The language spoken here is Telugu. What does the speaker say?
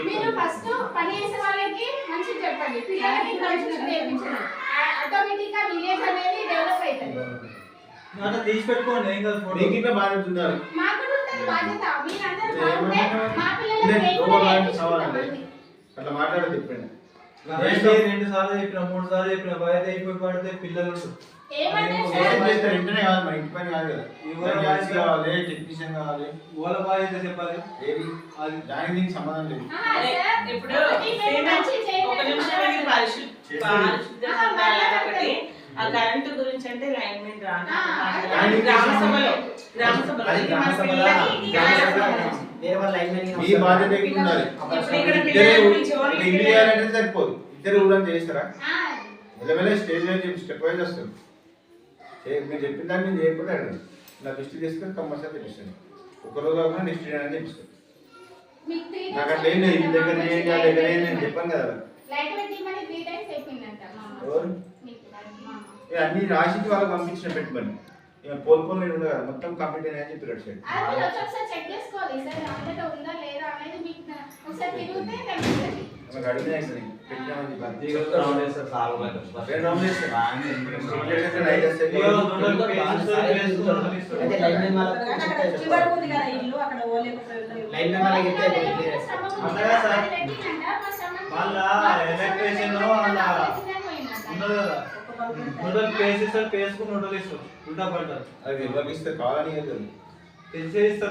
మీరు ఫస్ట్ పని చేసే వాళ్ళకి మంచిగా చెప్పండి, పిల్లలకి కల్చర్ నేర్పించండి, ఆటోమేటిక్ గా విలేజ్ అనేది డెవలప్ అవుతుంది. అట్లా తీసి పెట్టుకోండి, ఏం కాదు. ఫోటో మీకు ఇంకా బాధ్యత ఉండాలి. మాకు కూడా ఉంటుంది బాధ్యత. మీరందరూ బాగుంటే మా పిల్లలకి అట్లా మాట్లాడదు చెప్పండి. 2 సార్లు చెప్పిన 3 సార్లు చెప్పిన బయట అయిపోయి పడితే పిల్లలు ఇంటనే కాదు, మా ఇంటి పని కాదు కదా. కావాలి, టెక్నీషియన్ కావాలి, వాళ్ళ బాధ్యత చెప్పాలి. ఏది అది దానికి దీనికి సంబంధం లేదు. ఇప్పుడు ఒక నిమిషం ఒకటి ఆ కరెంటు గురించి అంటే లైన్ మెన్ మీ బాధ్యత ఉండాలి. ఇల్లు చేయాలంటే సరిపోదు, ఇద్దరు ఊళ్ళని చేస్తారా? మెల్లమెల్ల స్టేజ్ మీద స్టెప్ వైజ్ వస్తుంది. మీరు చెప్పిన దాన్ని నేను చేయకపోతే అడగదు. నాకు లిస్ట్ తీసుకొని కంపల్సరీ తెప్పిస్తాను. ఒకరోజు కాకుండా నెక్స్ట్ డే అని తెప్పిస్తాను. నాకు అట్లా ఏం లేదు, ఇంటి దగ్గర దగ్గర నేను చెప్పాను కదా. అన్ని రాసి వాళ్ళకి పంపించిన పెట్టుబడి పోల్పోలు నేను ఉండదు కదా, మొత్తం కంప్లీట్ అయినా చెప్పి రెడ్ సైడ్ అడిగినా నూడల్ పేస్ట్ ఇస్తారు, పేస్ట్ నూడల్ ఇస్తారు, ఉల్టా పడతారు. అది ఎవరికి ఇస్తారు కావాలని తెలిసే ఇస్తారు.